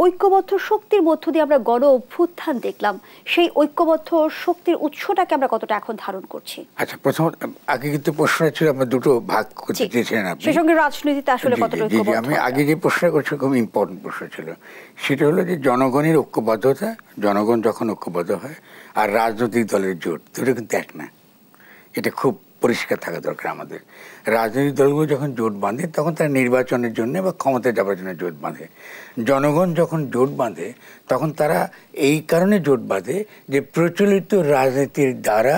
ঐক্যবদ্ধ শক্তির মধ্য দিয়ে আমরা গণ অভ্যুত্থান দেখলাম, সেই ঐক্যবদ্ধ শক্তির উৎসটাকে আমরা কতটা এখন ধারণ করছি? আচ্ছা, প্রথমত আগে কিন্তু প্রশ্ন ছিল, আমরা দুটো ভাগ করতে চেয়েছিলেন আপনি, সেই সঙ্গে রাজনীতিতে আসলে কতটা ঐক্যবদ্ধ। আমি আগে যে প্রশ্ন করছি খুব ইম্পর্টেন্ট প্রশ্ন ছিল, সেটা হলো যে জনগণের ঐক্যবদ্ধতা, জনগণ যখন ঐক্যবদ্ধ হয়, আর রাজনৈতিক দলের জোট, দুটো কিন্তু এক না। এটা খুব পরিষ্কার থাকা দরকার আমাদের। রাজনৈতিক দলগুলো যখন জোট বাঁধে তখন তারা নির্বাচনের জন্য বা ক্ষমতায় যাবার জন্য জোট বাঁধে। জনগণ যখন জোট বাঁধে তখন তারা এই কারণে জোট বাঁধে যে প্রচলিত রাজনীতির দ্বারা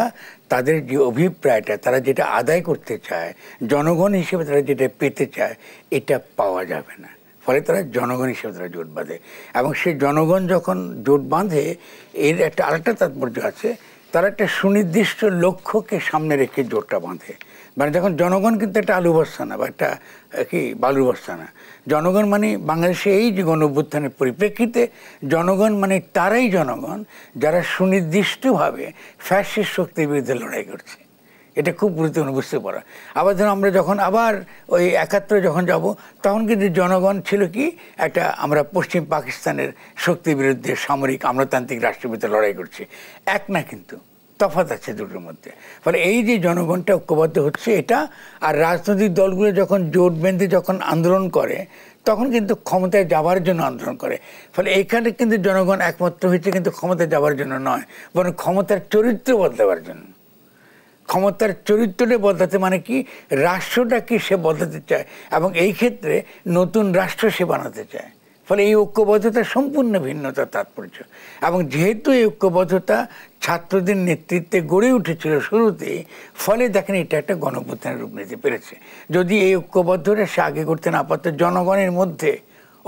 তাদের যে অভিপ্রায়টা, তারা যেটা আদায় করতে চায়, জনগণ হিসেবে তারা যেটা পেতে চায়, এটা পাওয়া যাবে না। ফলে তারা জনগণ হিসেবে তারা জোট বাঁধে। এবং সেই জনগণ যখন জোট বাঁধে, এর একটা আরেকটা তাৎপর্য আছে, তারা একটা সুনির্দিষ্ট লক্ষ্যকে সামনে রেখে জোটটা বাঁধে। মানে যখন জনগণ কিন্তু একটা আলু বস্তা না বা একটা কি বালুর বস্তা না, জনগণ মানে বাংলাদেশে এই যে গণ অভ্যুত্থানের পরিপ্রেক্ষিতে জনগণ মানে তারাই জনগণ যারা সুনির্দিষ্টভাবে ফ্যাসিস্ট শক্তির বিরুদ্ধে লড়াই করছে। এটা খুব গুরুত্বপূর্ণ বুঝতে পারা। আবার ধরুন আমরা যখন আবার ওই ৭১ যখন যাব, তখন কিন্তু জনগণ ছিল কি একটা, আমরা পশ্চিম পাকিস্তানের শক্তির বিরুদ্ধে সামরিক আমলাতান্ত্রিক রাষ্ট্রের বিরুদ্ধে লড়াই করছি। এক না, কিন্তু তফাৎ আছে দুটোর মধ্যে। ফলে এই যে জনগণটা ঐক্যবদ্ধ হচ্ছে এটা, আর রাজনৈতিক দলগুলো যখন জোট বেঁধে যখন আন্দোলন করে তখন কিন্তু ক্ষমতায় যাওয়ার জন্য আন্দোলন করে। ফলে এখানে কিন্তু জনগণ একমাত্র হয়েছে কিন্তু ক্ষমতায় যাওয়ার জন্য নয়, বরং ক্ষমতার চরিত্র বদলাবার জন্য। ক্ষমতার চরিত্রটা বদলাতে মানে কি, রাষ্ট্রটাকে সে বদলাতে চায় এবং এই ক্ষেত্রে নতুন রাষ্ট্র সে বানাতে চায়। ফলে এই ঐক্যবদ্ধতা সম্পূর্ণ ভিন্নতার তাৎপর্য। এবং যেহেতু এই ঐক্যবদ্ধতা ছাত্রদের নেতৃত্বে গড়ে উঠেছিল শুরুতেই, ফলে দেখেন এটা একটা গণঅভ্যুত্থানের রূপ নিতে পেরেছে। যদি এই ঐক্যবদ্ধতা সে আগে করতে না পারত, জনগণের মধ্যে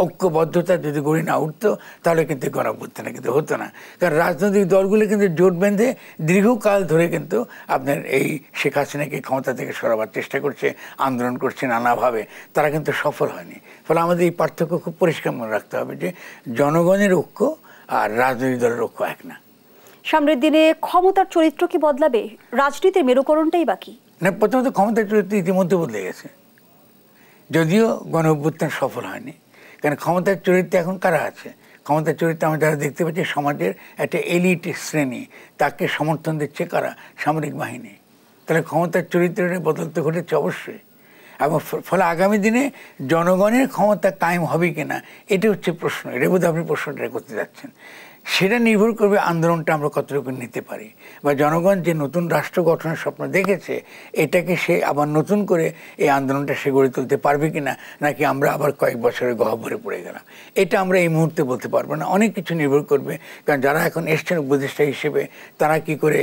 ঐক্যবদ্ধতা যদি গড়ে না উঠতো, তাহলে কিন্তু গণঅভ্যুত্থান কিন্তু হতো না। কারণ রাজনৈতিক দলগুলো কিন্তু জোট বেঁধে দীর্ঘকাল ধরে কিন্তু আপনার এই শেখ হাসিনাকে ক্ষমতা থেকে সরাবার চেষ্টা করছে, আন্দোলন করছে নানাভাবে, তারা কিন্তু সফল হয়নি। ফলে আমাদের এই পার্থক্য খুব পরিষ্কার মনে রাখতে হবে যে জনগণের ঐক্য আর রাজনৈতিক দলের ঐক্য এক না। সামনের দিনে ক্ষমতার চরিত্র কি বদলাবে? রাজনীতির মেরুকরণটাই বাকি না, প্রথমত ক্ষমতার চরিত্র ইতিমধ্যে বদলে গেছে, যদিও গণঅভ্যুত্থান সফল হয়নি। কারণ ক্ষমতার চরিত্রে এখন কারা আছে? ক্ষমতার চরিত্রে আমরা যারা দেখতে পাচ্ছি, সমাজের একটা এলিট শ্রেণী, তাকে সমর্থন দিচ্ছে কারা? সামরিক বাহিনী। তাহলে ক্ষমতার চরিত্রে বদলতে ঘটেছে অবশ্যই। এবং ফলে আগামী দিনে জনগণের ক্ষমতা কায়েম হবে কিনা, এটা হচ্ছে প্রশ্ন। এটা বোধহয় আপনি প্রশ্নটা করতে যাচ্ছেন। সেটা নির্ভর করবে আন্দোলনটা আমরা কতটুকু নিতে পারি, বা জনগণ যে নতুন রাষ্ট্র গঠনের স্বপ্ন দেখেছে, এটাকে সে আবার নতুন করে এই আন্দোলনটা সে গড়ে তুলতে পারবে কিনা, নাকি আমরা আবার কয়েক বছরের গহ্বরে পড়ে গেলাম, এটা আমরা এই মুহূর্তে বলতে পারবো না। অনেক কিছু নির্ভর করবে। কারণ যারা এখন এসছেন উপদেষ্টা হিসেবে, তারা কি করে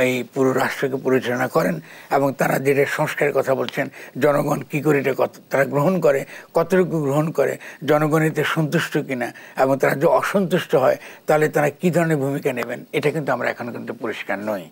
এই পুরো রাষ্ট্রকে পরিচালনা করেন, এবং তারা যেটা সংস্কারের কথা বলছেন, জনগণ কী করে এটা তারা গ্রহণ করে, কতটুকু গ্রহণ করে, জনগণ এতে সন্তুষ্ট কিনা, এবং তারা যদি অসন্তুষ্ট হয় তাহলে তারা কী ধরনের ভূমিকা নেবেন, এটা কিন্তু আমরা এখনও কিন্তু পরিষ্কার নই।